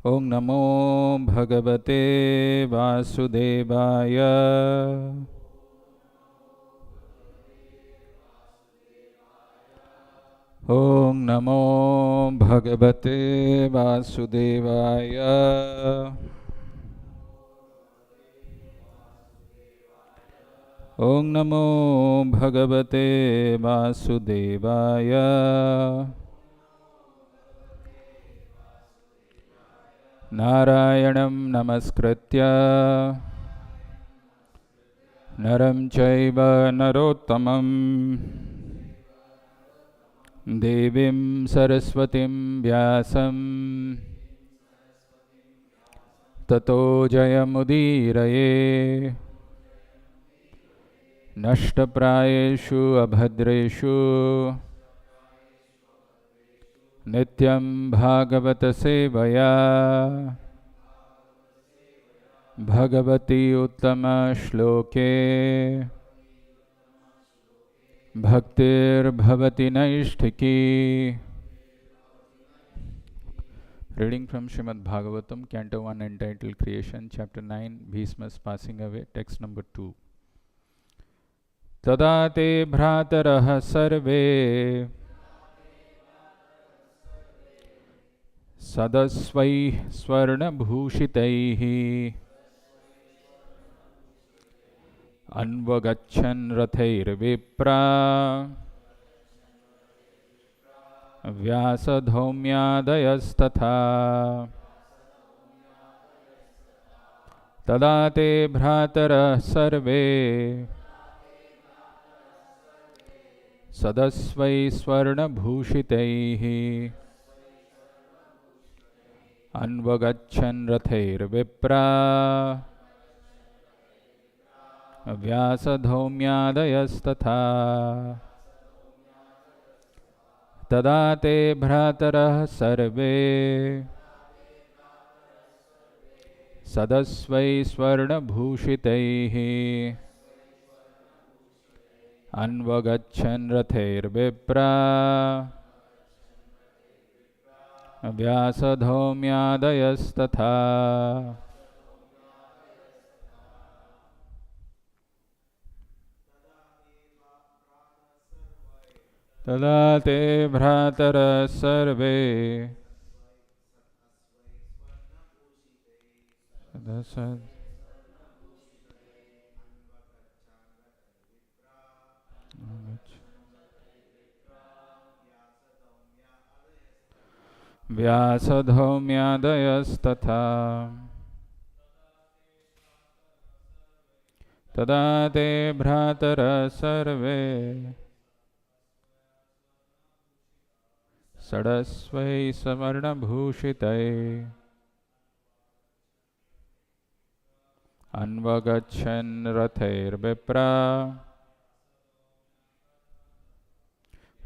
Om Namo Bhagavate Vasudevaya. Om Namo Bhagavate Vasudevaya. Om Namo Bhagavate Vasudevaya. Narayanam Namaskritya Naram Chaiva Narottamam Devim Saraswatim Vyasam Tato Jayamudiraye Nashtaprayeshu Abhadreshu Nityam Bhagavata Sevaya Bhagavati Uttama Shloke Bhaktir Bhavati Naishtiki. Reading from Srimad Bhagavatam, Canto 1, entitled Creation, Chapter 9, Bhisma's Passing Away, Text number 2. Tada te bhrataraha sarve Sadasvai Swarna Bhushitaihi Anvagachan Rathair Vipra Vyasadhaumyadayastatha Tada te bhratara sarve Sadasvai Swarna Bhushitaihi Anvagachan Rathair Vipra Vyasadhaumyadayastatha Tada te bhratarah sarve Sadasvai Swarna Bhushitaihi Anvagachan Rathair Vipra Vyasadhaumyadayastatha. Tada te bhratara sarve Sadasad Vyasadhaumyadayastatha. Tada te bhratara sarve Sadasvai Savarna Bhushitai Anvagachan Rathair Vipra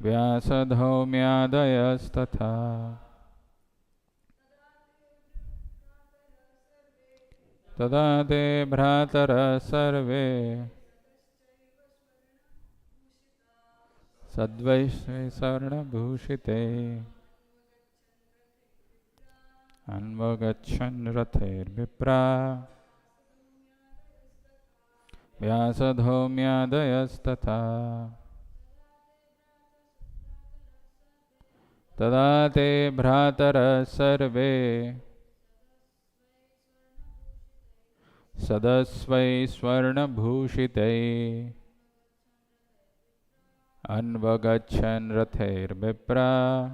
Vyasadhaumyadayastatha. Tada te bhratara sarve Sadvaishvai Sarna Bhushite Anvagachan Rathair Vipra Vyasadhaumyadayastatha. Tada te bhratara sarve Sadasvai Swarna Bhushite Anvagachan Rathair Vipra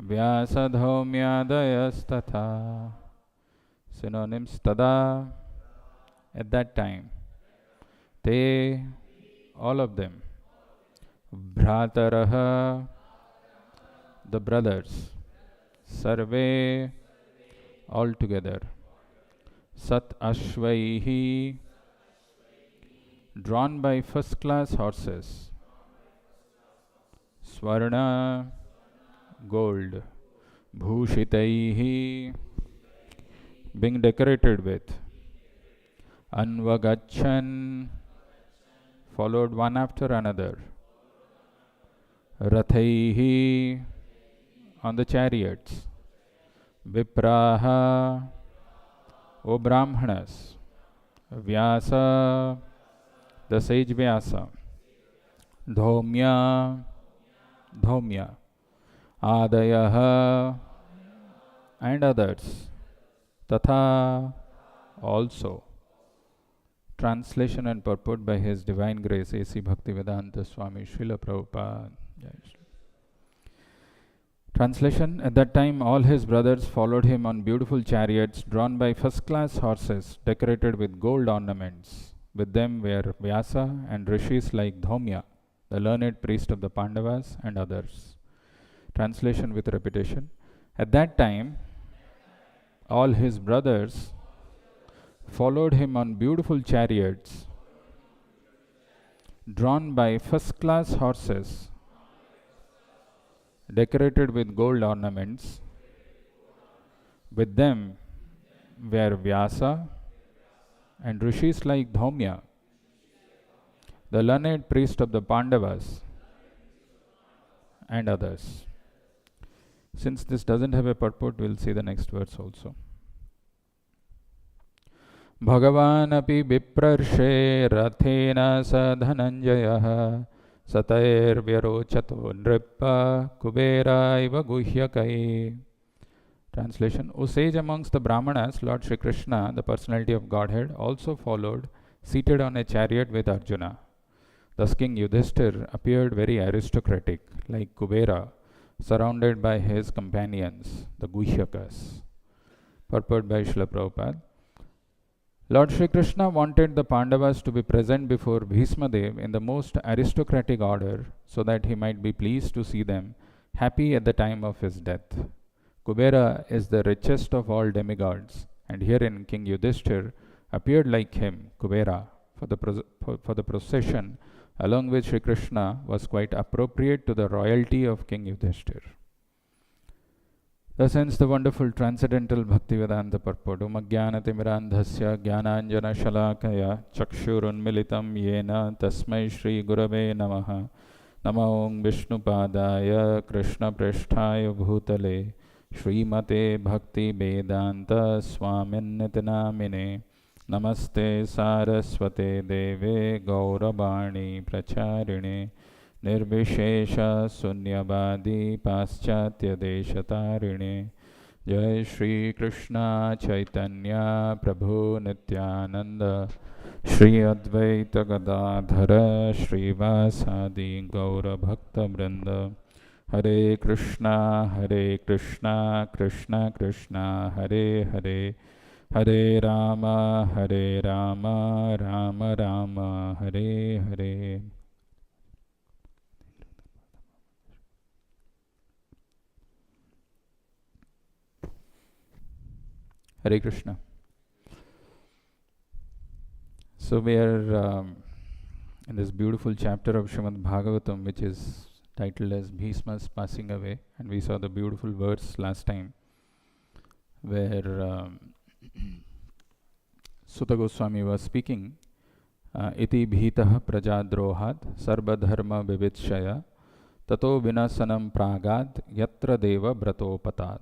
Vyasadhaumyadayastatha. Synonyms: Tada, at that time, Te, all of them, Bhrataraha, the brothers, Sarve, all together, Sat Ashvaihi, drawn by first-class horses, Swarna, gold, Bhushitaihi, being decorated with, Anvagachan, followed one after another, Rathaihi, on the chariots, Vipraha, O Brahmanas, Vyasa, the sage Vyasa, Dhaumya, Dhaumya, Adayaha, and others, Tatha, also. Translation and purport by His Divine Grace A.C. Bhaktivedanta Swami Srila Prabhupada. Translation: At that time all his brothers followed him on beautiful chariots drawn by first-class horses decorated with gold ornaments. With them were Vyasa and rishis like Dhaumya, the learned priest of the Pandavas, and others. Translation with repetition. At that time all his brothers followed him on beautiful chariots drawn by first-class horses decorated with gold ornaments. With them were Vyasa and rishis like Dhaumya, the learned priest of the Pandavas, and others. Since this doesn't have a purport, we'll see the next verse also. Bhagavan api viprarshe rathena sadhananjayah Satair Vyarochato Nripa Kubera Iva Guhyakai. Translation: O sage amongst the Brahmanas, Lord Shri Krishna, the personality of Godhead, also followed, seated on a chariot with Arjuna. Thus King Yudhishthir appeared very aristocratic, like Kubera, surrounded by his companions, the Guhyakas. Purport by Srila Prabhupada. Lord Shri Krishna wanted the Pandavas to be present before Bhismadev in the most aristocratic order so that he might be pleased to see them happy at the time of his death. Kubera is the richest of all demigods, and herein King Yudhishthir appeared like him, Kubera, for the procession along with Shri Krishna was quite appropriate to the royalty of King Yudhishthir. Thus ends the wonderful transcendental Bhaktivedanta purport. Om Ajnanatimirandhasya Jnananjana Shalakaya Chakshurunmilitam Yena Tasmai Shri Gurave Namaha. Namo Om Vishnupadaya Krishna Prishthaya Bhutale Srimate Bhakti Vedanta Swaminnitinamine. Namaste Saraswate Deve Gaurabani Pracharine Nirvishesha Sunyavadi Paschatya Deshatarine. Jai Shri Krishna Chaitanya Prabhu Nityananda Shri Advaita Gadadhara Shri Vasadi Gaura Bhakta Vrinda. Hare Krishna Krishna Krishna Hare Hare Hare Rama Rama Rama Hare Hare. Hare Krishna. So we are in this beautiful chapter of Srimad Bhagavatam, which is titled as Bhisma's Passing Away, and we saw the beautiful verse last time where Sutta Goswami was speaking, Iti bhitah prajadrohat sarvadharma vivitshaya tato vinasanam pragad yatra deva bratopatat.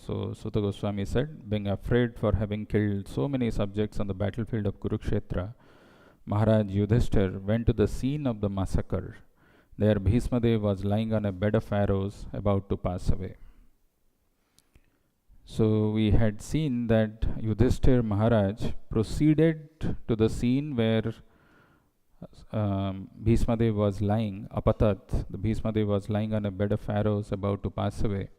So Sutta Goswami said, being afraid for having killed so many subjects on the battlefield of Kurukshetra, Maharaj Yudhishthir went to the scene of the massacre. There Bhismadev was lying on a bed of arrows about to pass away. So we had seen that Yudhishthir Maharaj proceeded to the scene where Bhismadev was lying, apatat, the Bhismadev was lying on a bed of arrows about to pass away.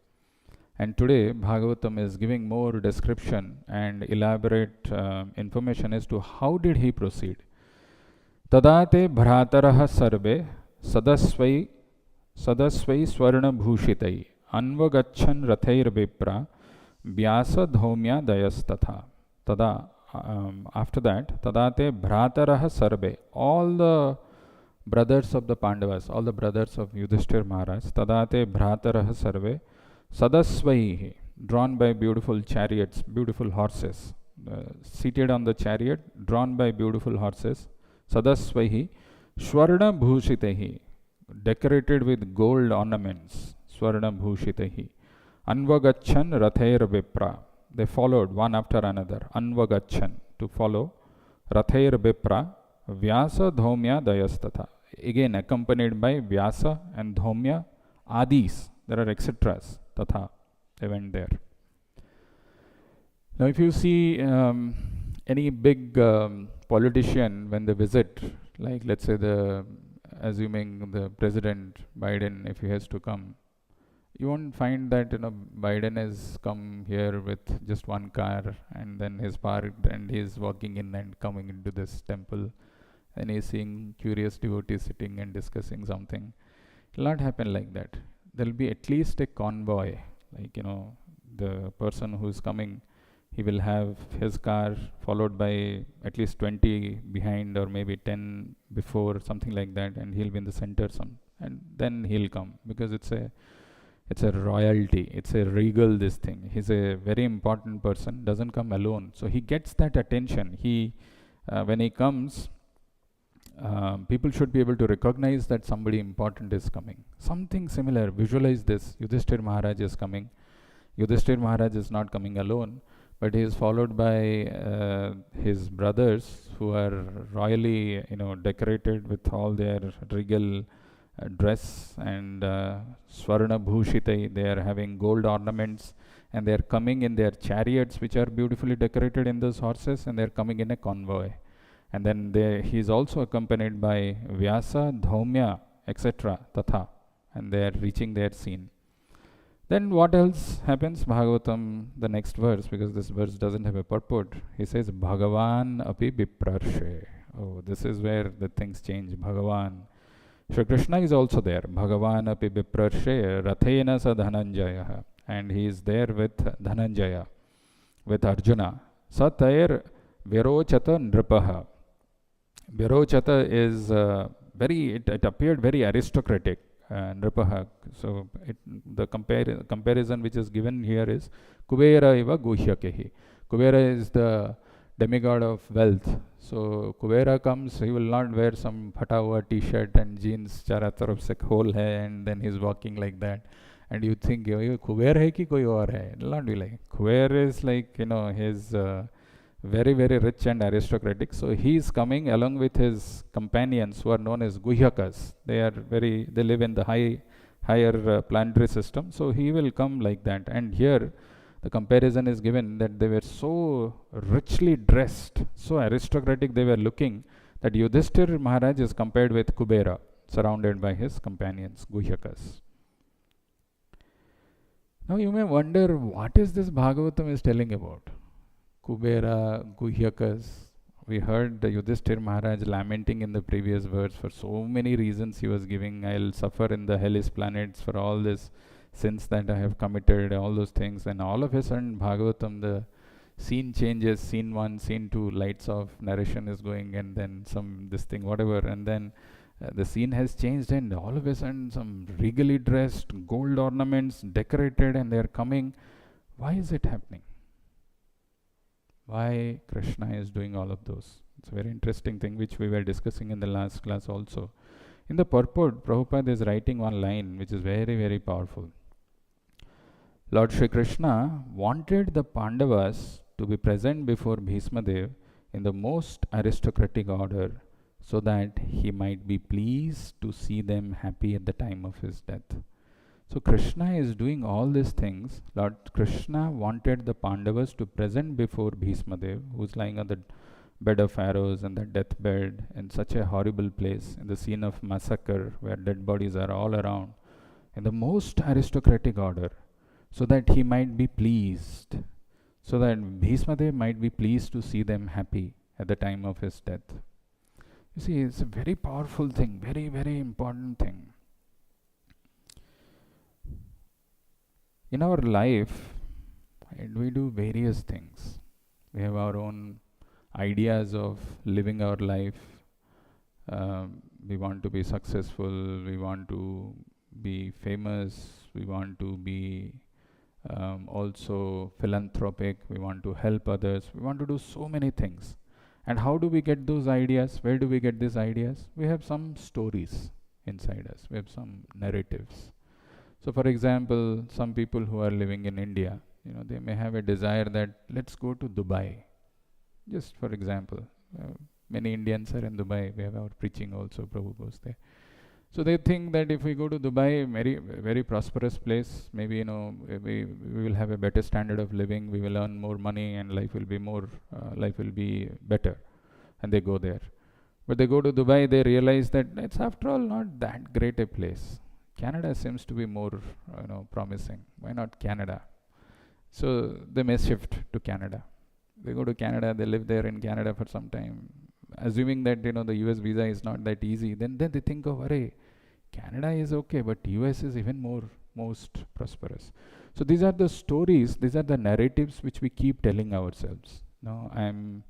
And today Bhagavatam is giving more description and elaborate information as to how did he proceed. Tadate bhrataraha sarve sadasvai swarna bhushitai anvagachan rathair vipra vyasa dhaumya dayastatha. Tada, after that, tadate bhrataraha sarve, all the brothers of the Pandavas, all the brothers of Yudhishthir Maharaj, tadate bhrataraha sarve sadasvaihi, drawn by beautiful chariots, beautiful horses, seated on the chariot, drawn by beautiful horses, sadasvaihi, swarna bhushitehi, decorated with gold ornaments, swarna bhushitehi, Anvagachan Rathair Vipra. They followed one after another. Anvagachan, to follow. Rathair Vipra. Vyasa Dhomya Dayastatha. Again accompanied by Vyasa and Dhomya Adis. There are etceteras. Tatha. They went there. Now if you see any big politician when they visit, like let's say assuming the President Biden, if he has to come, you won't find that Biden has come here with just one car and then he's parked and he's walking in and coming into this temple and he's seeing curious devotees sitting and discussing something. It will not happen like that. There will be at least a convoy, like the person who is coming, he will have his car followed by at least 20 behind or maybe 10 before, something like that, and he'll be in the center and then he'll come, because it's a royalty, it's a regal this thing. He's a very important person, doesn't come alone, so he gets that attention. When he comes, people should be able to recognize that somebody important is coming. Something similar, visualize this. Yudhishthir Maharaj is coming. Yudhishthir Maharaj is not coming alone, but he is followed by his brothers who are royally decorated with all their regal dress and Swarna Bhushitai. They are having gold ornaments and they are coming in their chariots which are beautifully decorated in those horses, and they are coming in a convoy. And then he is also accompanied by Vyasa, Dhaumya, etc. Tatha, and they are reaching their scene. Then what else happens? Bhagavatam, the next verse, because this verse doesn't have a purport, he says, Bhagavan api viprarshe. Oh, this is where the things change. Bhagavan. Shri Krishna is also there. Bhagavan api viprarshe rathena sa Dhananjaya. And he is there with Dhananjaya, with Arjuna. Satair virochata nripaha. Virochata is it appeared very aristocratic. Nripaha. So the comparison which is given here is Kubera iva guhyakehi. Kubera is the demigod of wealth. So Kubera comes, he will not wear some phata hua t-shirt and jeans, chara taraf se hole hai, and then he's walking like that. And you think, Kuber hai ki koi aur hai? It will not be like. Kuber is like, his very, very rich and aristocratic. So he is coming along with his companions who are known as Guhyakas. They live in the higher planetary system. So he will come like that. And here the comparison is given that they were so richly dressed, so aristocratic they were looking, that Yudhishthir Maharaj is compared with Kubera, surrounded by his companions, Guhyakas. Now you may wonder, what is this Bhagavatam is telling about? Kubera, Guhyakas. We heard Yudhishthir Maharaj lamenting in the previous verse for so many reasons he was giving. I'll suffer in the hellish planets for all this sins that I have committed, all those things. And all of a sudden, Bhagavatam, the scene changes, scene 1, scene 2, lights off, narration is going, and then this thing, whatever. And then the scene has changed, and all of a sudden, some regally dressed, gold ornaments, decorated, and they are coming. Why is it happening? Why Krishna is doing all of those? It's a very interesting thing which we were discussing in the last class also. In the purport, Prabhupada is writing one line which is very, very powerful. Lord Shri Krishna wanted the Pandavas to be present before Bhisma Dev in the most aristocratic order, so that he might be pleased to see them happy at the time of his death. So Krishna is doing all these things. Lord Krishna wanted the Pandavas to present before Bhisma Dev, who is lying on the bed of arrows and the deathbed in such a horrible place, in the scene of massacre where dead bodies are all around, in the most aristocratic order, so that he might be pleased, so that Bhisma Dev might be pleased to see them happy at the time of his death. You see, it's a very powerful thing, very, very important thing. In our life, we do various things. We have our own ideas of living our life. We want to be successful, we want to be famous, we want to be also philanthropic, we want to help others, we want to do so many things. And how do we get those ideas? Where do we get these ideas? We have some stories inside us, we have some narratives. So for example, some people who are living in India, they may have a desire that let's go to Dubai. Just for example, many Indians are in Dubai. We have our preaching also. Prabhu goes there. So they think that if we go to Dubai, very very prosperous place, maybe we will have a better standard of living. We will earn more money, and life will be better. And they go there. But they go to Dubai, they realize that it's after all not that great a place. Canada seems to be more promising. Why not Canada? So they may shift to Canada. They go to Canada, they live there in Canada for some time, assuming that the US visa is not that easy. Then they think of, array, Canada is okay, but US is even most prosperous. So these are the stories, these are the narratives which we keep telling ourselves. I'm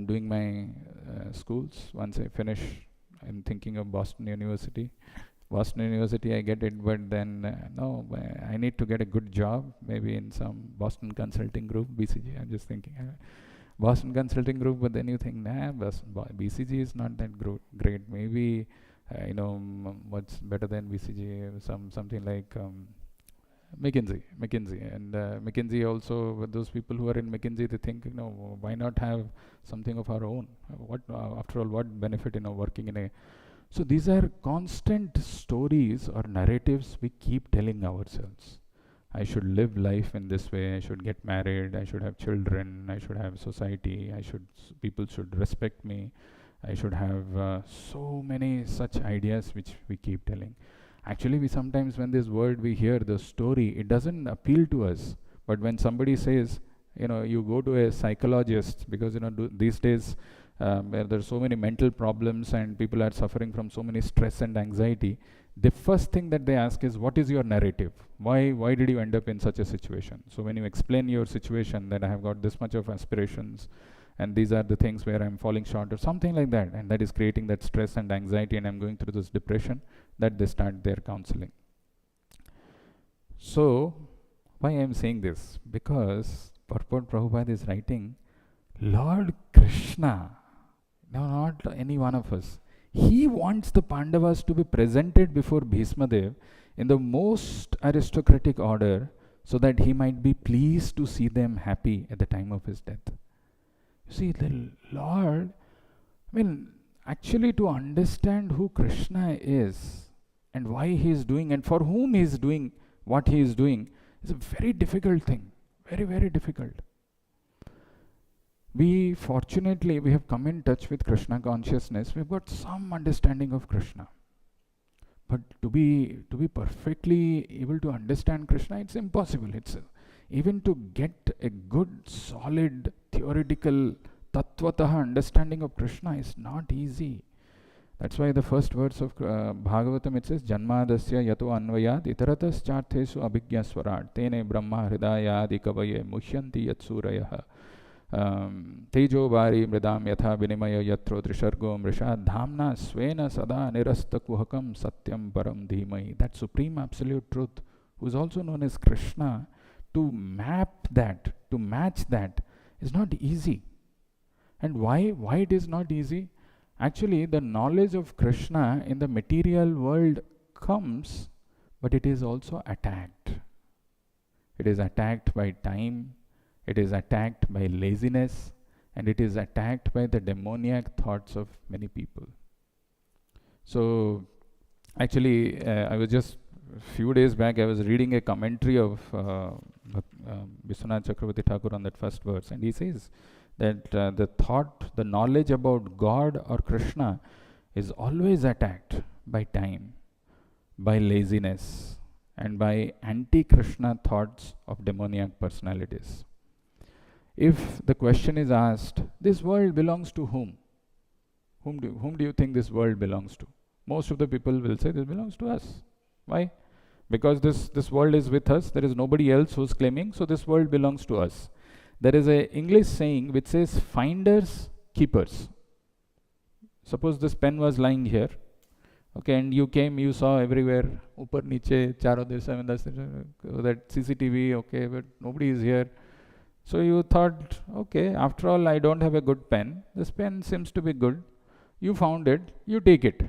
doing my schools. Once I finish, I'm thinking of Boston University. Boston University, I get it, but then I need to get a good job, maybe in some Boston Consulting Group, BCG. I'm just thinking Boston Consulting Group, but then you think, BCG is not that great. Maybe what's better than BCG? Something like McKinsey, and McKinsey also. With those people who are in McKinsey, they think, why not have something of our own? What after all, what benefit working in a. So these are constant stories or narratives we keep telling ourselves. I should live life in this way. I should get married. I should have children. I should have society. People should respect me. I should have so many such ideas which we keep telling. Actually, we sometimes, when this word we hear, the story, it doesn't appeal to us. But when somebody says, you go to a psychologist, because these days where there are so many mental problems and people are suffering from so many stress and anxiety, the first thing that they ask is, what is your narrative? Why did you end up in such a situation? So when you explain your situation, that I have got this much of aspirations, and these are the things where I'm falling short, or something like that, and that is creating that stress and anxiety, and I'm going through this depression, that they start their counseling. So why I'm saying this? Because Purport Prabhupada is writing, Lord Krishna, not any one of us, he wants the Pandavas to be presented before Bhismadev in the most aristocratic order, so that he might be pleased to see them happy at the time of his death. You see, the Lord, actually to understand who Krishna is and why he is doing and for whom he is doing what he is doing is a very difficult thing. Very, very difficult. We fortunately, we have come in touch with Krishna consciousness. We've got some understanding of Krishna. But to be perfectly able to understand Krishna, it's impossible. Even to get a good, solid, theoretical, tattvataha understanding of Krishna is not easy. That's why the first words of Bhagavatam, it says, Janmadasya yato anvayad itaratas charthesu abhigyaswarat tene brahma hridayadi kavaye muhyanti yatsurayah tejo bari mridam yatha vinimaya yatro trishargo mrishad dhamna svena sada nirasta kuhakam satyam param dhimai. That supreme absolute truth, who is also known as Krishna, to map that, to match that, is not easy. And why it is not easy? Actually, the knowledge of Krishna in the material world comes, but it is also attacked. It is attacked by time, it is attacked by laziness, and it is attacked by the demoniac thoughts of many people. So, actually, I was just a few days back, I was reading a commentary of Vishwanath Chakravarti Thakur on that first verse, and he says that the knowledge about God or Krishna is always attacked by time, by laziness, and by anti-Krishna thoughts of demoniac personalities. If the question is asked, this world belongs to whom? Whom do you think this world belongs to? Most of the people will say this belongs to us. Why? Because this world is with us, there is nobody else who's claiming, so this world belongs to us. There is an English saying which says, finders, keepers. Suppose this pen was lying here, okay, and you came, you saw everywhere, upar, niche, charo desha, that CCTV, okay, but nobody is here. So you thought, okay, after all, I don't have a good pen. This pen seems to be good. You found it, you take it.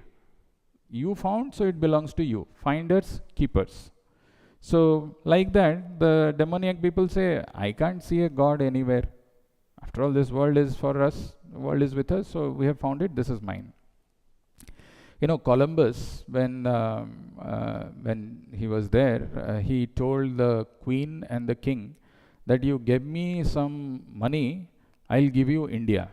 You found, so it belongs to you. Finders, keepers. So like that, the demoniac people say, I can't see a God anywhere. After all, this world is for us, the world is with us, so we have found it, this is mine. Columbus, when he was there, he told the queen and the king that you give me some money, I'll give you India.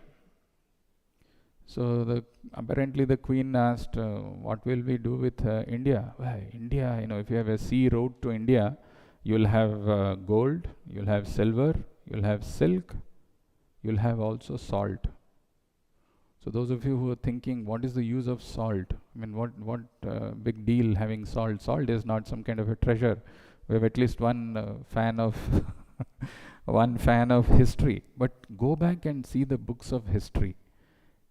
So apparently the queen asked, what will we do with India? Well, India, if you have a sea route to India, you'll have gold, you'll have silver, you'll have silk, you'll have also salt. So those of you who are thinking, what is the use of salt? I mean, what big deal having salt? Salt is not some kind of a treasure. We have at least one fan of one fan of history. But go back and see the books of history.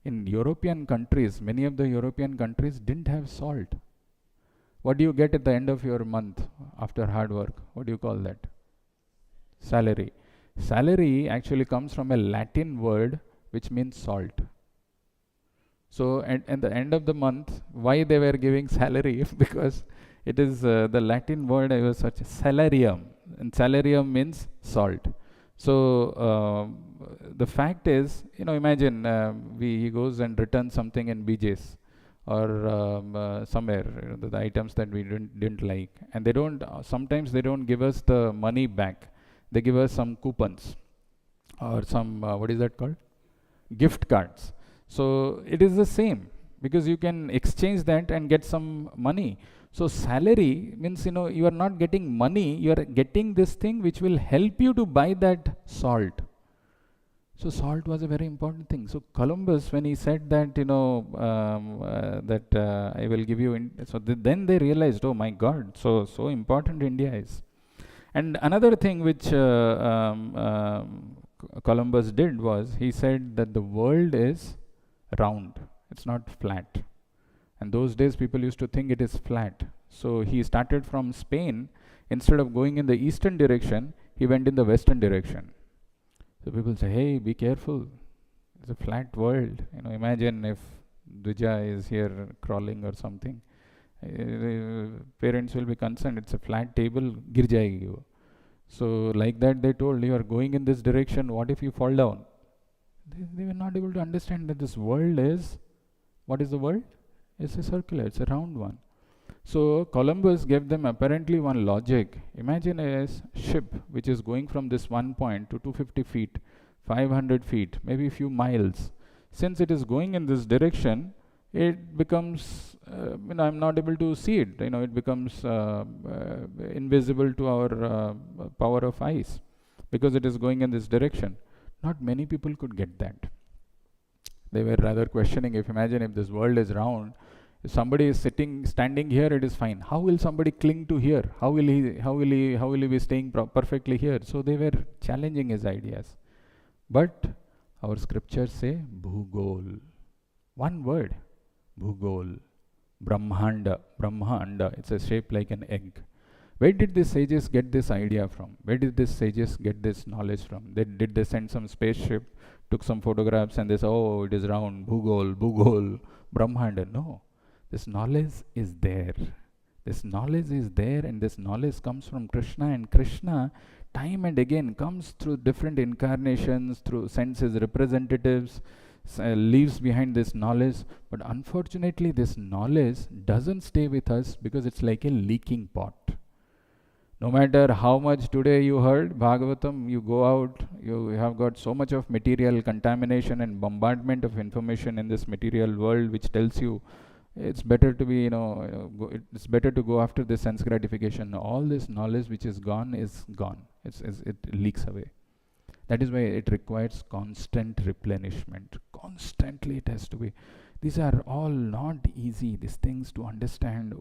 In European countries, many of the European countries didn't have salt. What do you get at the end of your month after hard work? What do you call that? Salary. Salary actually comes from a Latin word which means salt. So at the end of the month, why they were giving salary? Because it is the Latin word was such salarium, and salarium means salt. So the fact is, imagine he goes and returns something in BJ's or somewhere, the items that we didn't like, and they don't. Sometimes they don't give us the money back. They give us some coupons or some what is that called? Gift cards. So it is the same, because you can exchange that and get some money. So salary means, you are not getting money, you are getting this thing which will help you to buy that salt. So salt was a very important thing. So Columbus, when he said that, I will give you, then they realized, oh my God, so important India is. And another thing which Columbus did was, he said that the world is round, it's not flat. And those days people used to think it is flat. So he started from Spain. Instead of going in the eastern direction, he went in the western direction. So people say, hey, be careful, it's a flat world. Imagine if Dvija is here crawling or something. Parents will be concerned, it's a flat table, gir jayegi wo. So like that they told, you are going in this direction, what if you fall down? They were not able to understand that this world is, what is the world? It's a circular, it's a round one. So Columbus gave them apparently one logic. Imagine a ship which is going from this one point to 250 feet, 500 feet, maybe a few miles. Since it is going in this direction, it becomes, I'm not able to see it. It becomes invisible to our power of eyes, because it is going in this direction. Not many people could get that. They were rather questioning, imagine if this world is round, if somebody is standing here, it is fine. How will somebody cling to here? How will he be staying perfectly here? So they were challenging his ideas. But our scriptures say Bhugol. One word, Bhugol. Brahmanda. It's a shape like an egg. Where did the sages get this idea from? Where did the sages get this knowledge from? Did they send some spaceship, took some photographs, and they said, oh, it is round, Bhugol, Brahmanda? No. This knowledge is there. This knowledge is there, and this knowledge comes from Krishna, and Krishna time and again comes through different incarnations, sends his representatives, leaves behind this knowledge. But unfortunately, this knowledge doesn't stay with us, because it's like a leaking pot. No matter how much today you heard Bhagavatam, you go out, you have got so much of material contamination and bombardment of information in this material world, which tells you it's better to be, it's better to go after this sense gratification. All this knowledge which is gone is gone. It leaks away. That is why it requires constant replenishment. Constantly it has to be. These are all not easy, these things to understand.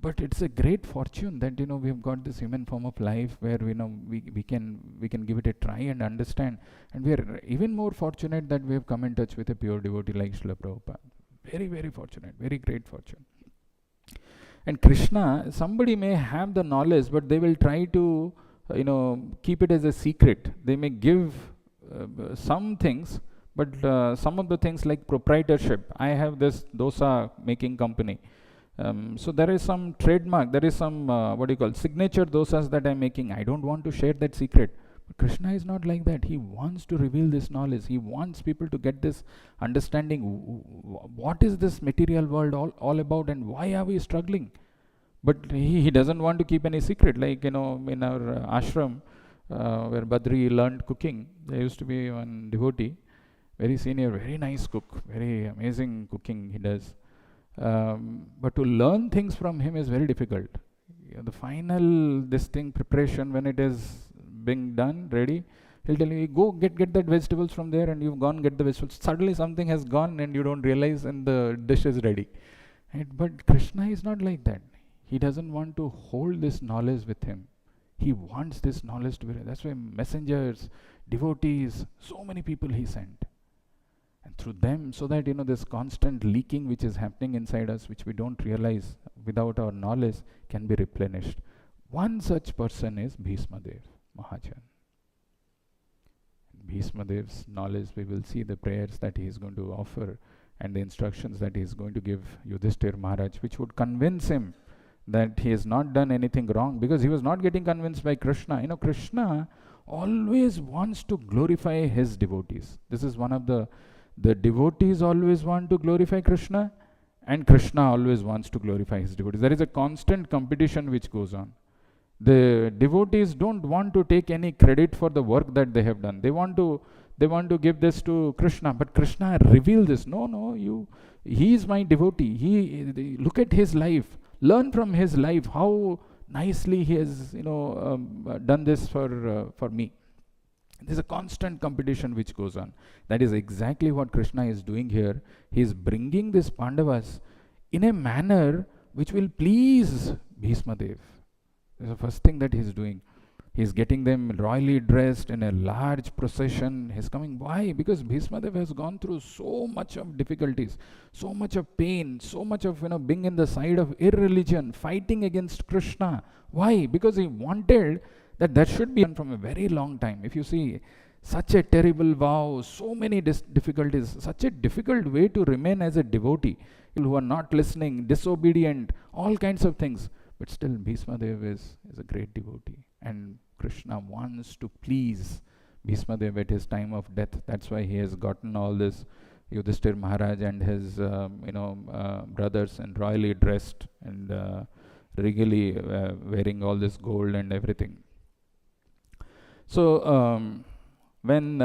But it's a great fortune that we've got this human form of life where we can give it a try and understand. And we are even more fortunate that we have come in touch with a pure devotee like Srila Prabhupada. Very, very fortunate, very great fortune. And Krishna, somebody may have the knowledge, but they will try to keep it as a secret. They may give some things, but some of the things like proprietorship. I have this dosa making company. So there is some trademark, there is some signature dosas that I'm making. I don't want to share that secret. But Krishna is not like that. He wants to reveal this knowledge. He wants people to get this understanding. What is this material world all about, and why are we struggling? But he doesn't want to keep any secret. Like, in our ashram, where Badri learned cooking, there used to be one devotee, very senior, very nice cook, very amazing cooking he does. But to learn things from him is very difficult. The final preparation, when it is being done, ready, he'll tell you, go get that vegetables from there, and you've gone get the vegetables. Suddenly something has gone and you don't realize, and the dish is ready. Right? But Krishna is not like that. He doesn't want to hold this knowledge with him. He wants this knowledge to be. That's why messengers, devotees, so many people he sent. And through them, so that this constant leaking which is happening inside us, which we don't realize without our knowledge, can be replenished. One such person is Bhismadev Mahajan. Bhismadev's knowledge, we will see the prayers that he is going to offer and the instructions that he is going to give Yudhishthir Maharaj, which would convince him that he has not done anything wrong, because he was not getting convinced by Krishna. Krishna always wants to glorify his devotees. This is one of the devotees always want to glorify Krishna, and Krishna always wants to glorify his devotees. There is a constant competition which goes on. The devotees don't want to take any credit for the work that they have done. They want to give this to Krishna, but Krishna revealed this. No, he is my devotee. Look at his life. Learn from his life how nicely he has done this for me. There's a constant competition which goes on. That is exactly what Krishna is doing here. He is bringing these Pandavas in a manner which will please Bhismadev. That's the first thing that he's doing. He's getting them royally dressed in a large procession. He's coming. Why? Because Bhismadev has gone through so much of difficulties, so much of pain, so much of being in the side of irreligion, fighting against Krishna. Why? Because he wanted that should be done from a very long time. If you see, such a terrible vow, so many difficulties, such a difficult way to remain as a devotee, who are not listening, disobedient, all kinds of things. But still, Bhismadev is a great devotee. And Krishna wants to please Bhismadev at his time of death. That's why he has gotten all this, Yudhishthir Maharaj and his brothers, and royally dressed and regally wearing all this gold and everything. So when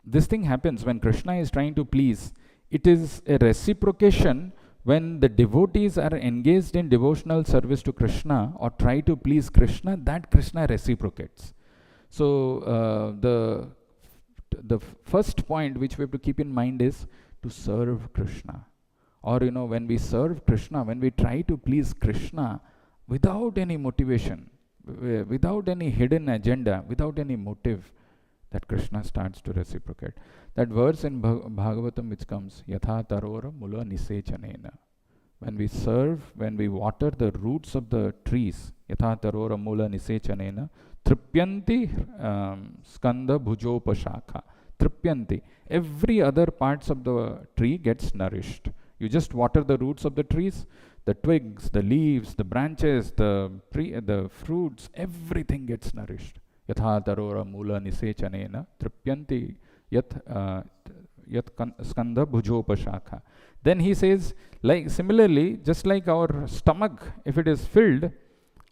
this thing happens, when Krishna is trying to please, it is a reciprocation. When the devotees are engaged in devotional service to Krishna or try to please Krishna, that Krishna reciprocates. So the first point which we have to keep in mind is to serve Krishna. Or when we serve Krishna, when we try to please Krishna without any motivation, without any hidden agenda, without any motive, that Krishna starts to reciprocate. That verse in Bhagavatam which comes, Yatha tarora mula nisechanena. When we serve, when we water the roots of the trees, Yatha tarora mula nisechanena, tripyanti skanda bhujopashakha. Tripyanti. Every other parts of the tree gets nourished. You just water the roots of the trees, the twigs, the leaves, the branches, the fruits, everything gets nourished. Yatha tarora mula nisechanena tripyanti yat skanda bhujopashakha. Then he says, like similarly, just like our stomach, if it is filled,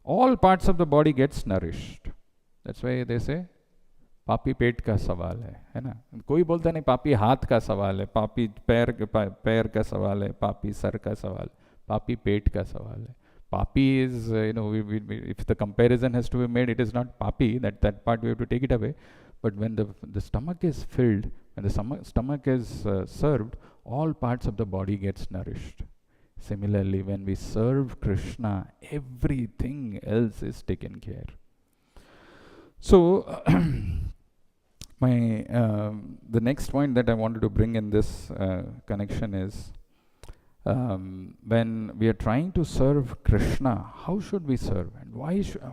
all parts of the body gets nourished. That's why they say, पापी पेट का सवाल है ना. कोई बोलता नहीं पापी हाथ का सवाल है, पापी पैर का सवाल है, पापी सर का सवाल, पापी पेट का सवाल है. Papi is, if the comparison has to be made, it is not papi, that part we have to take it away. But when the stomach is filled, when the stomach is served, all parts of the body gets nourished. Similarly, when we serve Krishna, everything else is taken care. So, the next point that I wanted to bring in this connection is, when we are trying to serve Krishna, how should we serve? And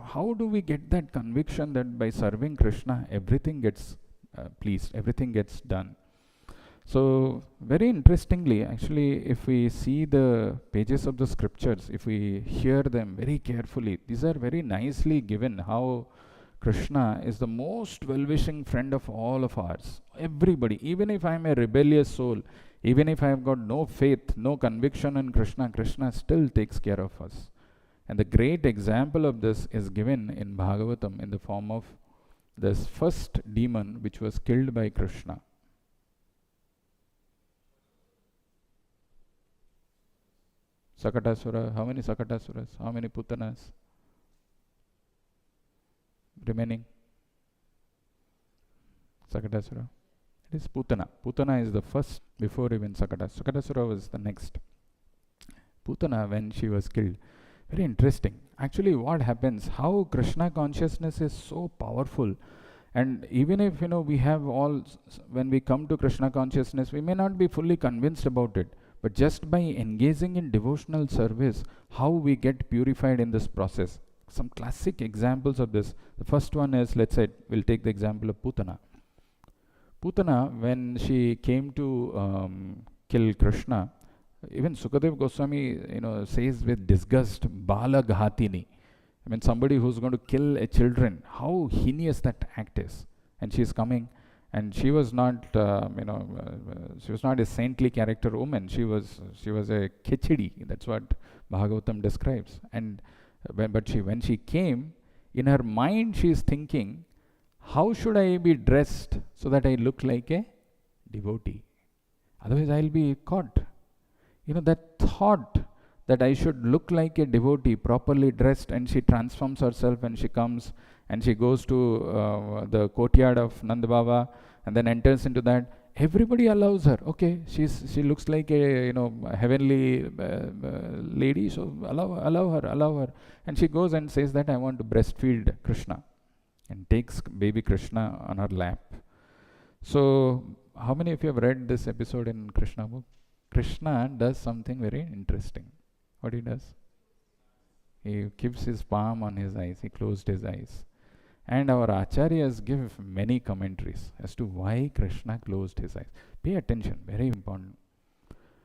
how do we get that conviction that by serving Krishna, everything gets pleased, everything gets done? So very interestingly, actually, if we see the pages of the scriptures, if we hear them very carefully, these are very nicely given how Krishna is the most well-wishing friend of all of ours. Everybody, even if I'm a rebellious soul, even if I've got no faith, no conviction in Krishna, Krishna still takes care of us. And the great example of this is given in Bhagavatam in the form of this first demon which was killed by Krishna. Sakatasura, how many Sakatasuras? How many Putanas remaining? Sakatasura. It is Putana. Putana is the first before even Sakatasura. Sakatasura was the next. Putana, when she was killed, very interesting. Actually, what happens, how Krishna consciousness is so powerful. And even if, we have all, when we come to Krishna consciousness, we may not be fully convinced about it. But just by engaging in devotional service, how we get purified in this process. Some classic examples of this. The first one is, let's say, we'll take the example of Putana. Putana, when she came to kill Krishna, even Sukadev Goswami, says with disgust, Bala Ghatini. I mean, somebody who's going to kill a children, how heinous that act is. And she's coming, and she was not, she was not a saintly character woman. She was a khichdi. That's what Bhagavatam describes. And when she came, in her mind, she is thinking, how should I be dressed so that I look like a devotee? Otherwise, I'll be caught. That thought that I should look like a devotee, properly dressed, and she transforms herself and she comes and she goes to the courtyard of Nanda Baba and then enters into that. Everybody allows her. Okay, she looks like a heavenly lady, so allow her. And she goes and says that I want to breastfeed Krishna, and takes baby Krishna on her lap. So, how many of you have read this episode in Krishna book? Krishna does something very interesting. What he does? He keeps his palm on his eyes. He closed his eyes. And our acharyas give many commentaries as to why Krishna closed his eyes. Pay attention, very important.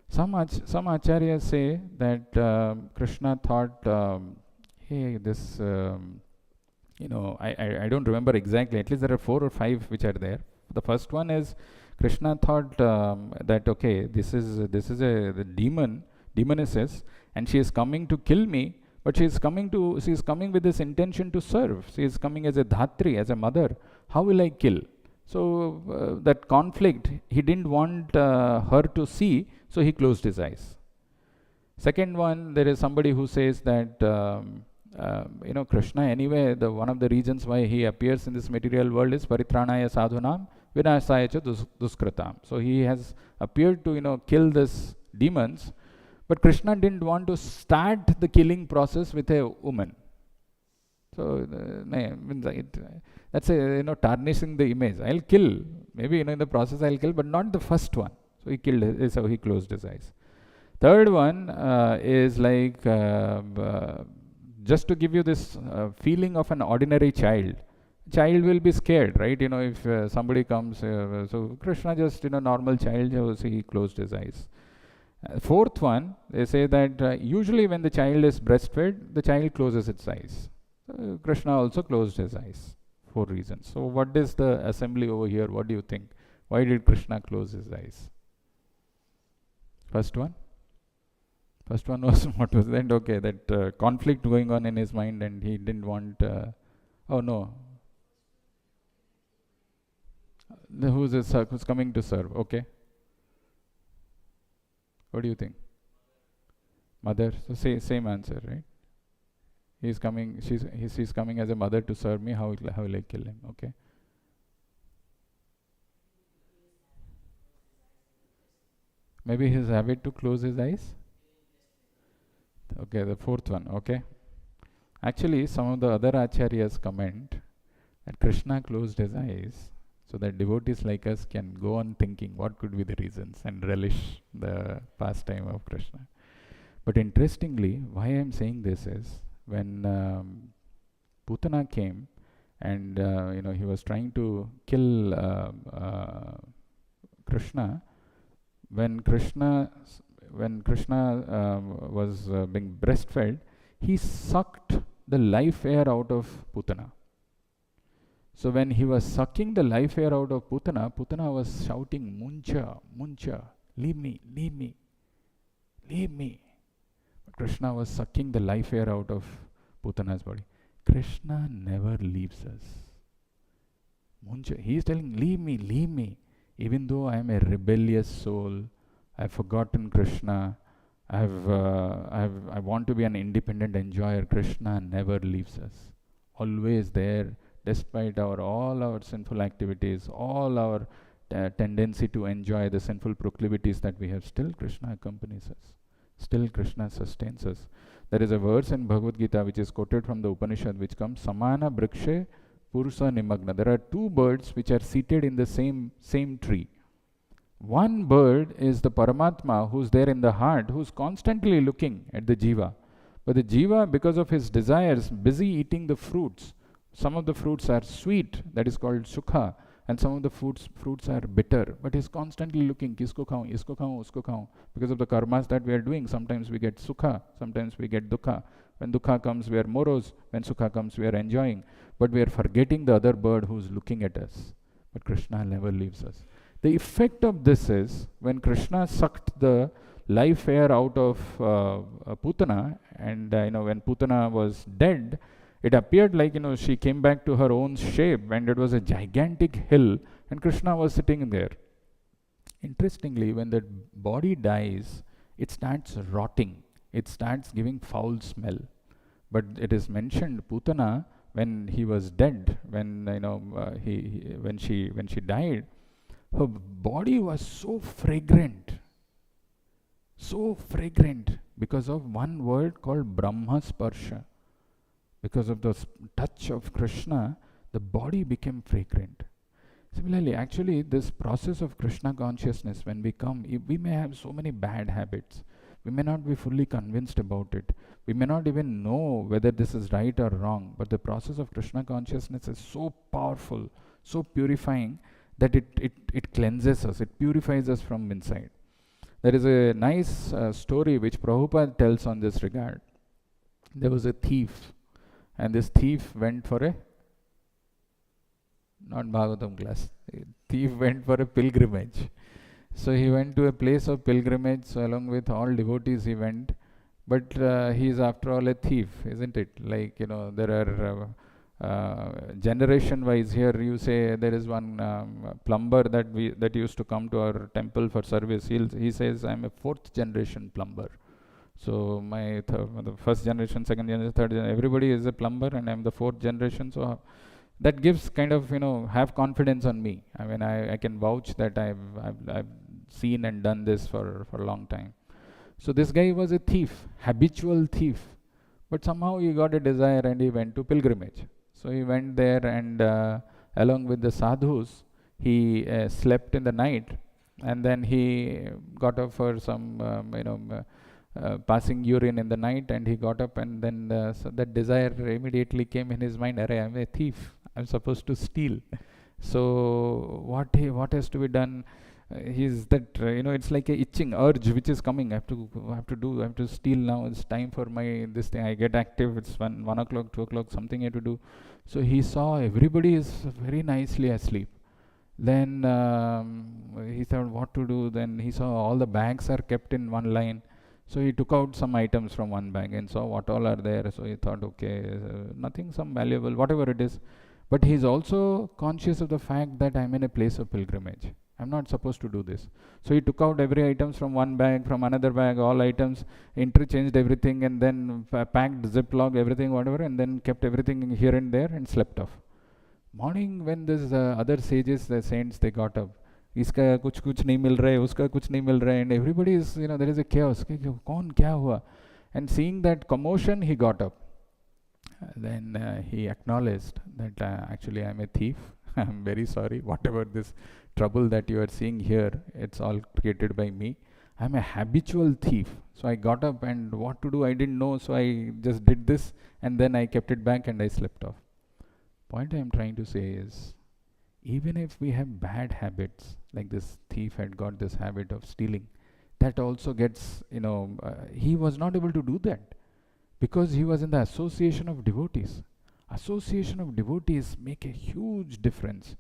Some acharyas say that Krishna thought, hey, this, I don't remember exactly. At least there are 4 or 5 which are there. The first one is Krishna thought that, okay, this is the demoness, and she is coming to kill me, but she is coming with this intention to serve. She is coming as a dhatri, as a mother. How will I kill? So that conflict, he didn't want her to see, so he closed his eyes. Second one, there is somebody who says that Krishna anyway, one of the reasons why he appears in this material world is paritranaya sadhunam vinasaya cha duskritam. So he has appeared to kill these demons, but Krishna didn't want to start the killing process with a woman. So that's tarnishing the image. I'll kill, maybe in the process I'll kill, but not the first one. So he closed his eyes. Third one is like just to give you this feeling of an ordinary child. Child will be scared, right? If somebody comes, so Krishna just normal child, so he closed his eyes. Fourth one, they say that usually when the child is breastfed, the child closes its eyes. Krishna also closed his eyes. 4 reasons. So what is the assembly over here? What do you think? Why did Krishna close his eyes? First one was, what was that? Okay, that conflict going on in his mind, and he didn't want, oh no. Who's coming to serve? Okay. What do you think? Mother. So same answer, right? He's coming. She's coming as a mother to serve me. How will I kill him? Okay. Maybe his habit to close his eyes. Okay, the fourth one. Okay. Actually, some of the other acharyas comment that Krishna closed his eyes so that devotees like us can go on thinking what could be the reasons and relish the pastime of Krishna. But interestingly, why I am saying this is when Putana came and he was trying to kill Krishna, when Krishna was being breastfed, he sucked the life air out of Putana. So when he was sucking the life air out of Putana, Putana was shouting, Muncha, Muncha, leave me, leave me, leave me. But Krishna was sucking the life air out of Putana's body. Krishna never leaves us. Muncha, he is telling, leave me, leave me. Even though I am a rebellious soul, I have forgotten Krishna, I want to be an independent enjoyer. Krishna never leaves us. Always there, despite all our sinful activities, all our tendency to enjoy the sinful proclivities that we have, still Krishna accompanies us. Still Krishna sustains us. There is a verse in Bhagavad Gita which is quoted from the Upanishad which comes, Samana Brikshe Purusa Nimagna. There are two birds which are seated in the same tree. One bird is the Paramatma who's there in the heart, who's constantly looking at the Jiva. But the Jiva, because of his desires, busy eating the fruits. Some of the fruits are sweet, that is called Sukha, and some of the fruits are bitter. But he's constantly looking, kisko khaun, isko khaun, usko khaun. Because of the karmas that we are doing, sometimes we get Sukha, sometimes we get Dukha. When Dukha comes, we are moros. When Sukha comes, we are enjoying. But we are forgetting the other bird who's looking at us. But Krishna never leaves us. The effect of this is, when Krishna sucked the life air out of Putana, and when Putana was dead, it appeared like she came back to her own shape, and it was a gigantic hill, and Krishna was sitting there. Interestingly, when the body dies, it starts rotting. It starts giving foul smell. But it is mentioned, Putana, when he was dead, when she died, her body was so fragrant because of one word called Brahma Sparsha. Because of the touch of Krishna, the body became fragrant. Similarly, actually, this process of Krishna consciousness, when we come, we may have so many bad habits. We may not be fully convinced about it. We may not even know whether this is right or wrong. But the process of Krishna consciousness is so powerful, so purifying, that it cleanses us, it purifies us from inside. There is a nice story which Prabhupada tells on this regard. There was a thief, and this thief went for not Bhagavatam class, thief went for a pilgrimage. So he went to a place of pilgrimage, so along with all devotees he went, but he is after all a thief, isn't it? Like, there are generation wise, here you say there is one plumber that used to come to our temple for service. He says, I'm a 4th generation plumber. So my the first generation, second generation, third generation, everybody is a plumber, and I'm the 4th generation. So that gives kind of, have confidence on me. I mean, I can vouch that I've seen and done this for a long time. So this guy was a thief, habitual thief, but somehow he got a desire and he went to pilgrimage. So he went there, and along with the sadhus, he slept in the night, and then he got up for some passing urine in the night, and he got up, and then so that desire immediately came in his mind. Arey, I'm a thief, I'm supposed to steal. So what has to be done? He's that it's like a itching urge which is coming. I have to steal now. It's time for my this thing. I get active. It's 1 o'clock, 2 o'clock, something I have to do. So he saw everybody is very nicely asleep. Then he thought what to do. Then he saw all the bags are kept in one line. So he took out some items from one bag and saw what all are there. So he thought, okay, nothing, some valuable, whatever it is. But he's also conscious of the fact that I'm in a place of pilgrimage. I'm not supposed to do this. So he took out every items from one bag, from another bag, all items, interchanged everything, and then packed, ziplock, everything, whatever, and then kept everything here and there and slept off. Morning, when this other sages, the saints, they got up. Iska kuch nahi mil raha hai, uska kuch nahi mil raha hai, and everybody is, there is a chaos. Kaun kya hua? And seeing that commotion, he got up. Then he acknowledged that actually I'm a thief. I'm very sorry. Whatever this trouble that you are seeing here, it's all created by me. I'm a habitual thief. So I got up, and what to do I didn't know, so I just did this, and then I kept it back and I slept off. Point I'm trying to say is, Even if we have bad habits, like this thief had got this habit of stealing, that also gets, he was not able to do that because he was in the association of devotees. Association of devotees make a huge difference.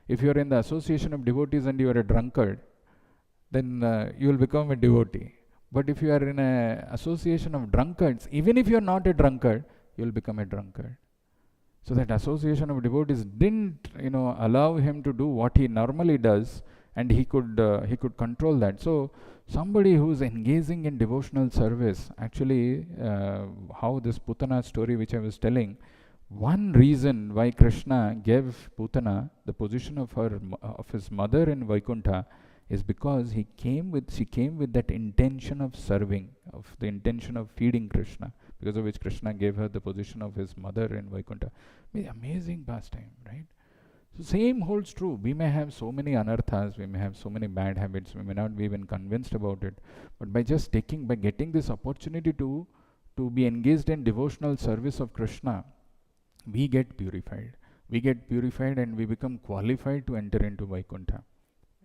If you are in the association of devotees and you are a drunkard, then you will become a devotee. But if you are in a association of drunkards, even if you are not a drunkard, you will become a drunkard. So that association of devotees didn't, allow him to do what he normally does, and he could control that. So somebody who's engaging in devotional service, actually, how this Putana story which I was telling, one reason why Krishna gave Putana the position of of his mother in Vaikuntha is because she came with that intention of serving, of the intention of feeding Krishna, because of which Krishna gave her the position of his mother in Vaikuntha. Amazing pastime, right? So same holds true. We may have so many anarthas, we may have so many bad habits, we may not be even convinced about it, but by getting this opportunity to be engaged in devotional service of Krishna, we get purified. We get purified and we become qualified to enter into Vaikuntha.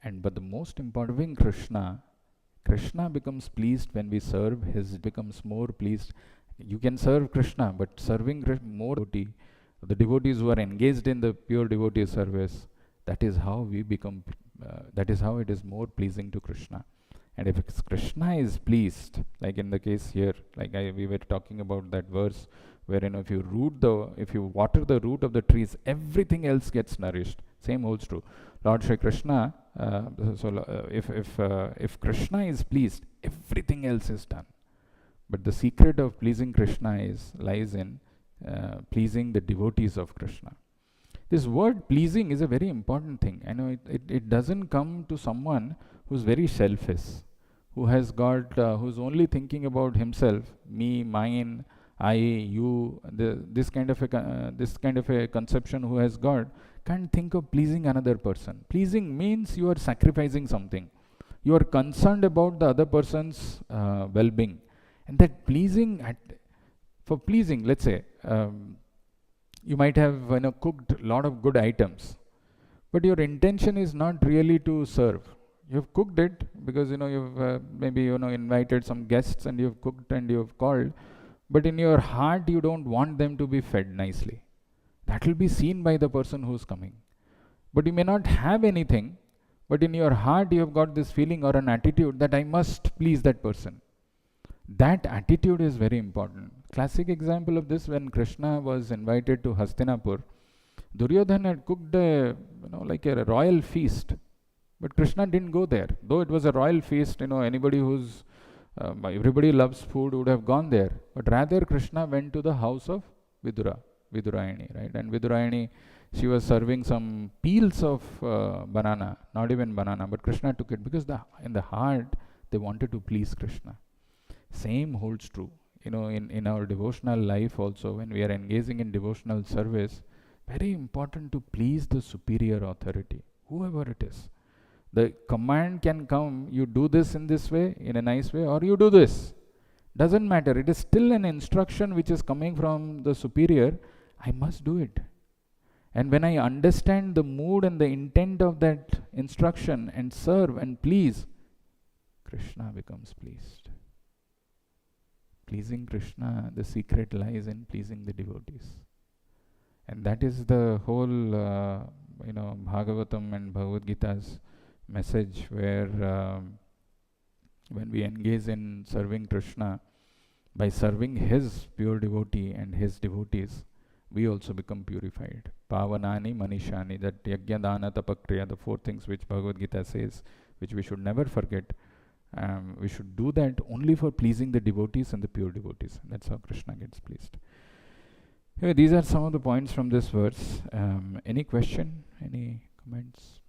And but the most important thing, Krishna becomes pleased when we serve his, becomes more pleased. You can serve Krishna, but serving more devotee, the devotees who are engaged in the pure devotee service, that is how we become, that is how it is more pleasing to Krishna. And if Krishna is pleased, like in the case here, like we were talking about that verse, wherein if you water the root of the trees, everything else gets nourished. Same holds true. Lord Shri Krishna, if Krishna is pleased, everything else is done. But the secret of pleasing Krishna lies in pleasing the devotees of Krishna. This word pleasing is a very important thing. I know it doesn't come to someone who's very selfish, who's only thinking about himself, me, mine, I, you. This kind of a conception who has got can't think of pleasing another person. Pleasing means you are sacrificing something. You are concerned about the other person's well-being, and that for pleasing, let's say, you might have cooked a lot of good items, but your intention is not really to serve. You've cooked it because you've maybe invited some guests and you've cooked and you've called, but in your heart you don't want them to be fed nicely. That will be seen by the person who's coming. But you may not have anything, but in your heart you have got this feeling or an attitude that I must please that person. That attitude is very important. Classic example of this, when Krishna was invited to Hastinapur, Duryodhana had cooked like a royal feast, but Krishna didn't go there. Though it was a royal feast, anybody everybody loves food would have gone there. But rather Krishna went to the house of Vidurayani, right? And Vidurayani, she was serving some peels of banana, not even banana, but Krishna took it because in the heart they wanted to please Krishna. Same holds true, in our devotional life also. When we are engaging in devotional service, very important to please the superior authority, whoever it is. The command can come, you do this in this way, in a nice way, or you do this. Doesn't matter. It is still an instruction which is coming from the superior. I must do it. And when I understand the mood and the intent of that instruction and serve and please, Krishna becomes pleased. Pleasing Krishna, the secret lies in pleasing the devotees. And that is the whole, Bhagavatam and Bhagavad Gita's message, where when we engage in serving Krishna, by serving his pure devotee and his devotees, we also become purified. Pavanani manishani, that yajna dana tapakriya, the 4 things which Bhagavad Gita says, which we should never forget. We should do that only for pleasing the devotees and the pure devotees. That's how Krishna gets pleased. Anyway, these are some of the points from this verse. Any question? Any comments?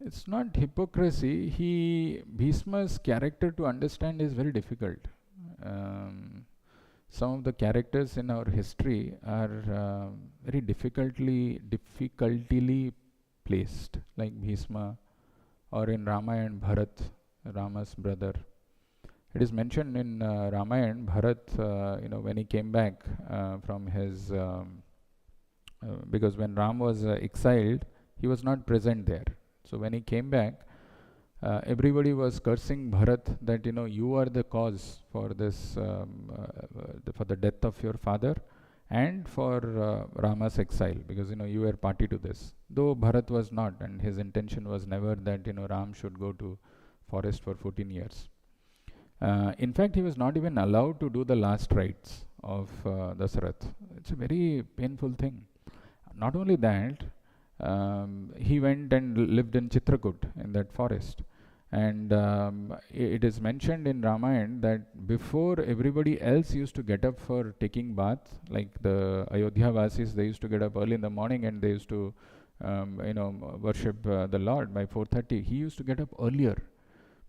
It's not hypocrisy. Bhishma's character to understand is very difficult. Um, some of the characters in our history are very difficultly placed, like Bhishma, or in Ramayana, Bharat, Rama's brother. It is mentioned in Ramayana, Bharat, when he came back from his, because when Ram was exiled, he was not present there. So when he came back, everybody was cursing Bharat that you are the cause for this, for the death of your father, and for Rama's exile, because you were party to this. Though Bharat was not, and his intention was never that Ram should go to forest for 14 years. In fact, he was not even allowed to do the last rites of Dasarath. It's a very painful thing. Not only that, he went and lived in Chitrakoot, in that forest. And it is mentioned in Ramayana that before everybody else used to get up for taking bath, like the Ayodhya Vasis, they used to get up early in the morning and they used to worship the Lord by 4:30. He used to get up earlier,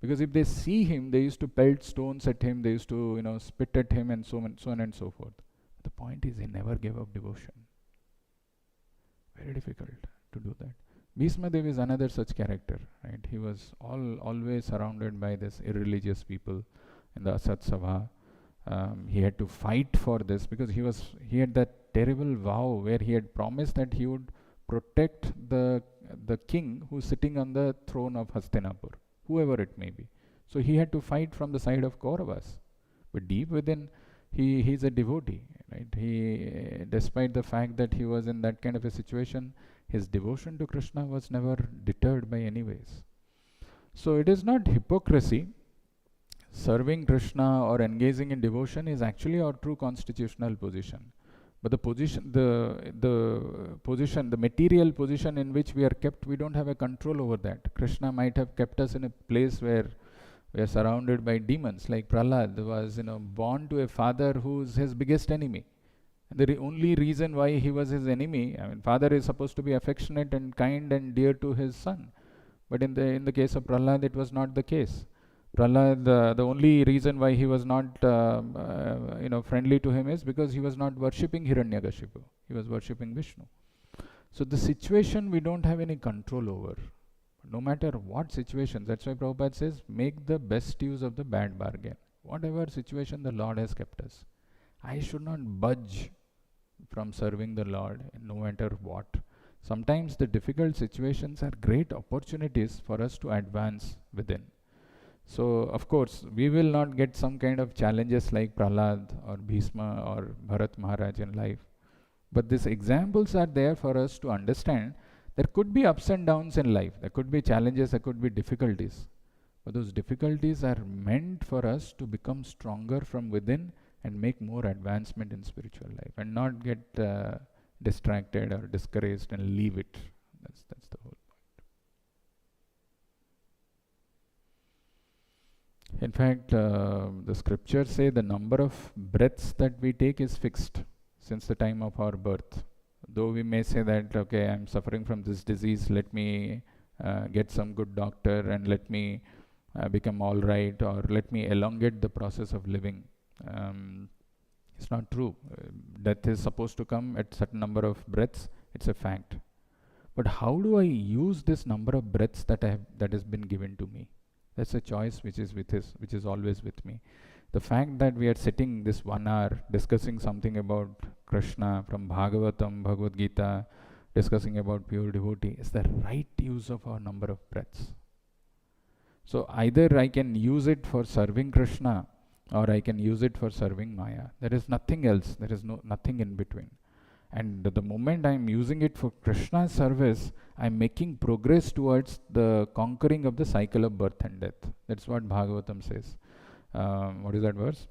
because if they see him, they used to pelt stones at him, they used to spit at him, and so on and so forth. The point is, he never gave up devotion. Very difficult to do that. Bhishma Dev is another such character, right? He was always surrounded by this irreligious people in the Asat Sabha. He had to fight for this because he had that terrible vow where he had promised that he would protect the king who's sitting on the throne of Hastinapur, whoever it may be. So he had to fight from the side of Kauravas. But deep within, he's a devotee, right? He, despite the fact that he was in that kind of a situation, his devotion to Krishna was never deterred by any ways. So it is not hypocrisy. Serving Krishna or engaging in devotion is actually our true constitutional position. But the material position in which we are kept, we don't have a control over that. Krishna might have kept us in a place where we are surrounded by demons, like Prahlad was born to a father who's his biggest enemy. The only reason why he was his enemy, father is supposed to be affectionate and kind and dear to his son, but in the case of Prahlad, it was not the case. Prahlad, the only reason why he was not friendly to him is because he was not worshipping Hiranyakashipu. He was worshipping Vishnu. So the situation we don't have any control over, no matter what situation. That's why Prabhupada says, make the best use of the bad bargain. Whatever situation the Lord has kept us, I should not budge from serving the Lord, no matter what. Sometimes the difficult situations are great opportunities for us to advance within. So, of course, we will not get some kind of challenges like Prahlad or Bhishma or Bharat Maharaj in life. But these examples are there for us to understand there could be ups and downs in life. There could be challenges, there could be difficulties. But those difficulties are meant for us to become stronger from within and make more advancement in spiritual life, and not get distracted or discouraged and leave it. That's the whole point. In fact, the scriptures say the number of breaths that we take is fixed since the time of our birth. Though we may say that, okay, I'm suffering from this disease, let me get some good doctor and let me become all right, or let me elongate the process of living. It's not true. Death is supposed to come at certain number of breaths. It's a fact. But how do I use this number of breaths that has been given to me? That's a choice which is always with me. The fact that we are sitting this 1 hour discussing something about Krishna from Bhagavatam, Bhagavad Gita, discussing about pure devotee is the right use of our number of breaths. So either I can use it for serving Krishna, or I can use it for serving Maya. There is nothing else. There is nothing in between. And the moment I am using it for Krishna's service, I am making progress towards the conquering of the cycle of birth and death. That's what Bhagavatam says. What is that verse?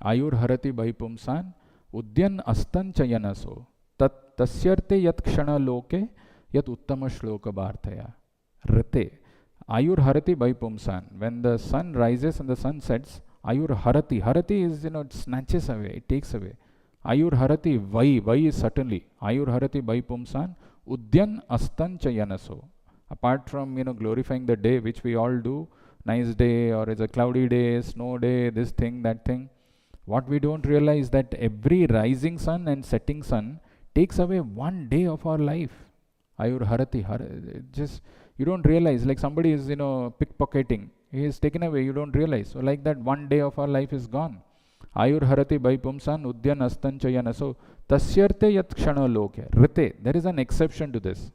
Ayur harati vaipumsan udyan astan chayanaso tat tasyarte yat kshana loke yat uttama shloka bhartaya. Rate. Ayur harati vaipumsan. When the sun rises and the sun sets, Ayur harati. Harati is, it snatches away, it takes away. Ayur harati vai is certainly. Ayur harati vai pumsan udyan astan chayanaso. Apart from, glorifying the day, which we all do, nice day, or it's a cloudy day, snow day, this thing, that thing, what we don't realize that every rising sun and setting sun takes away one day of our life. Ayur harati, just, you don't realize, like somebody is, pickpocketing, he is taken away, you don't realize. So like that, one day of our life is gone. Ayur harati by pumsan udyan astan chayana. So tasyarte yat kshana lokya rite. There is an exception to this.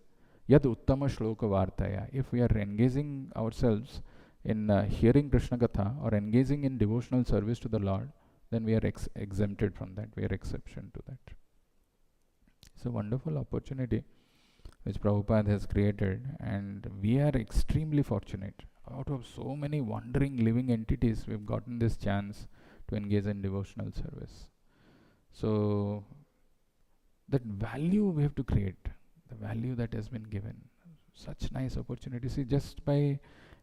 Yad uttama shloka vartaya. If we are engaging ourselves in hearing Krishna Katha or engaging in devotional service to the Lord, then we are exempted from that. We are exception to that. It's a wonderful opportunity which Prabhupada has created, and we are extremely fortunate. Out of so many wandering living entities, we've gotten this chance to engage in devotional service. So that value we have to create, the value that has been given. Such nice opportunity. See, just by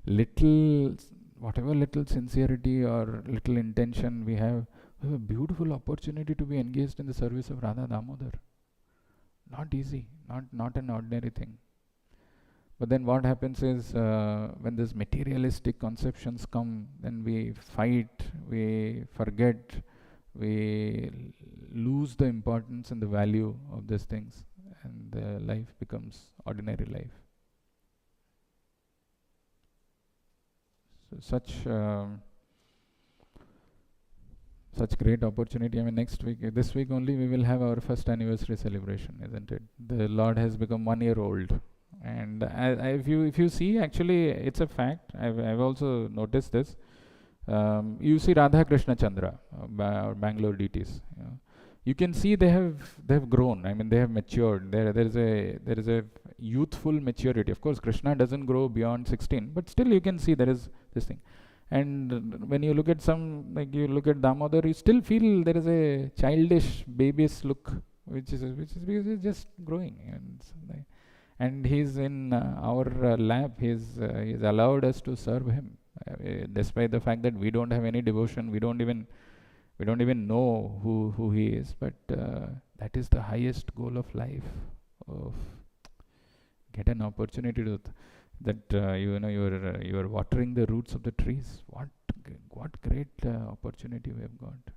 little, whatever little sincerity or little intention we have a beautiful opportunity to be engaged in the service of Radha Damodar. Not easy, not an ordinary thing. But then what happens is, when these materialistic conceptions come, then we fight, we forget, we lose the importance and the value of these things, and the life becomes ordinary life. So such great opportunity. I mean, next week, this week only, we will have our first anniversary celebration, isn't it? The Lord has become 1 year old. And if you see, actually, it's a fact. I've also noticed this. You see Radha Krishna Chandra, or Bangalore deities. You can see they have grown. I mean, they have matured. There is a youthful maturity. Of course, Krishna doesn't grow beyond 16, but still you can see there is this thing. And when you look at like you look at Damodar, you still feel there is a childish, babyish look, which is because he's just growing. And he's in our lap. He's allowed us to serve him, despite the fact that we don't have any devotion. We don't even know who he is. But that is the highest goal of life. Of get an opportunity to that you are watering the roots of the trees. What great opportunity we have got.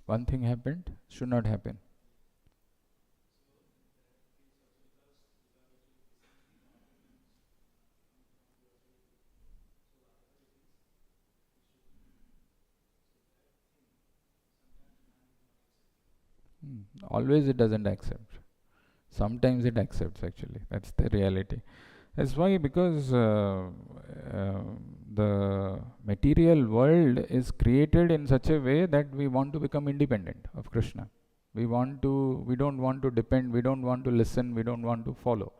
One thing happened, should not happen. Always it doesn't accept. Sometimes it accepts, actually. That's the reality. That's why, because the material world is created in such a way that we want to become independent of Krishna. We don't want to depend, we don't want to listen, we don't want to follow.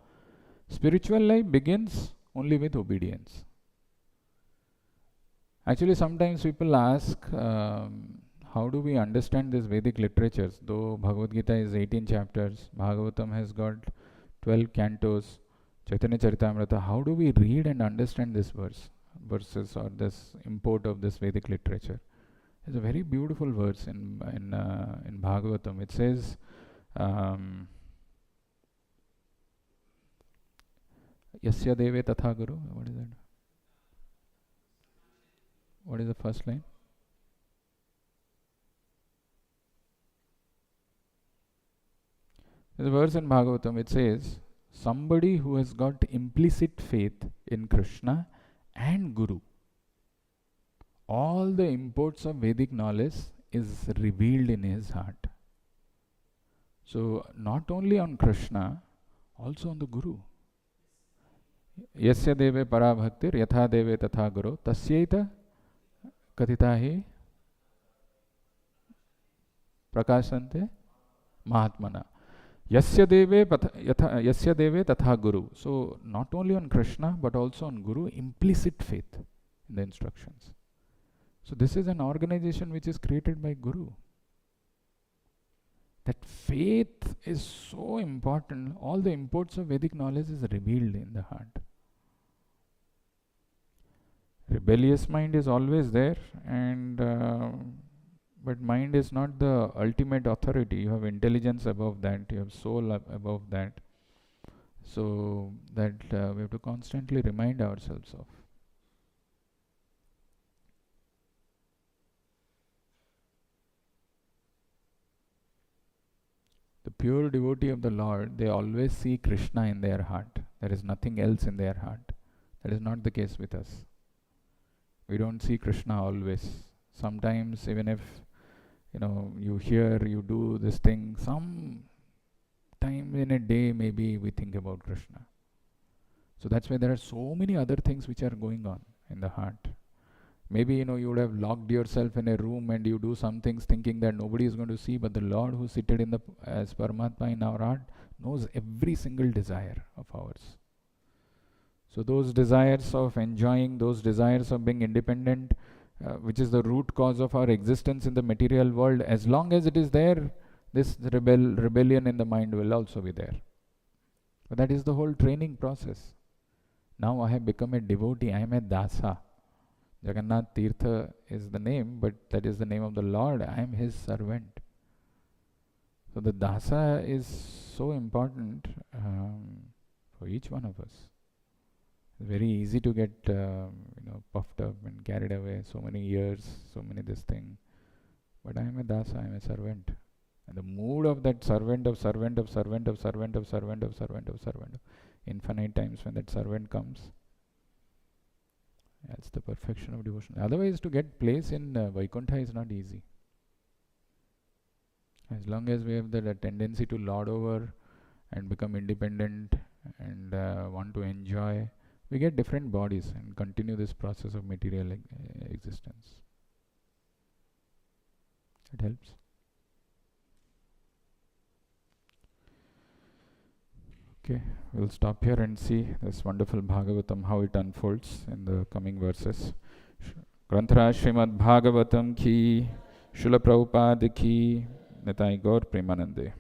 Spiritual life begins only with obedience. Actually, sometimes people ask, how do we understand these Vedic literatures? Though Bhagavad Gita is 18 chapters, Bhagavatam has got 12 cantos, Chaitanya Charitamrita, how do we read and understand this verses or this import of this Vedic literature? There's a very beautiful verse in Bhagavatam. It says, Yasya Deve Tatha Guru. What is that? What is the first line? There's a verse in Bhagavatam. It says, somebody who has got implicit faith in Krishna and Guru, all the imports of Vedic knowledge is revealed in his heart. So not only on Krishna, also on the Guru. Yasya deve parabhaktir yatha deve tatha guru tasyaita katita hi prakashante mahatmana. Yasya deve tatha guru. So not only on Krishna but also on Guru, implicit faith in the instructions. So this is an organization which is created by Guru. That faith is so important. All the imports of Vedic knowledge is revealed in the heart. Rebellious mind is always there, and but mind is not the ultimate authority. You have intelligence above that, you have soul above that. So that we have to constantly remind ourselves of. The pure devotee of the Lord, they always see Krishna in their heart. There is nothing else in their heart. That is not the case with us. We don't see Krishna always. Sometimes even if you hear, you do this thing, some time in a day maybe we think about Krishna. So that's why there are so many other things which are going on in the heart. Maybe you would have locked yourself in a room and you do some things thinking that nobody is going to see, but the Lord who seated as Paramatma in our heart knows every single desire of ours. So those desires of enjoying, those desires of being independent, which is the root cause of our existence in the material world, as long as it is there, this rebellion in the mind will also be there. But that is the whole training process. Now I have become a devotee, I am a Dasa. Jagannath Tirtha is the name, but that is the name of the Lord. I am his servant. So the Dasa is so important for each one of us. It's very easy to get puffed up and carried away. So many years, so many this thing. But I am a Dasa, I am a servant. And the mood of that servant of infinite times when that servant comes, that's the perfection of devotion. Otherwise, to get place in Vaikuntha is not easy. As long as we have the tendency to lord over and become independent and want to enjoy, we get different bodies and continue this process of material existence. It helps. Okay, we'll stop here and see this wonderful Bhagavatam, how it unfolds in the coming verses. Granthara Srimad Bhagavatam ki, Srila Prabhupada ki, Nitai Gaur Premanande.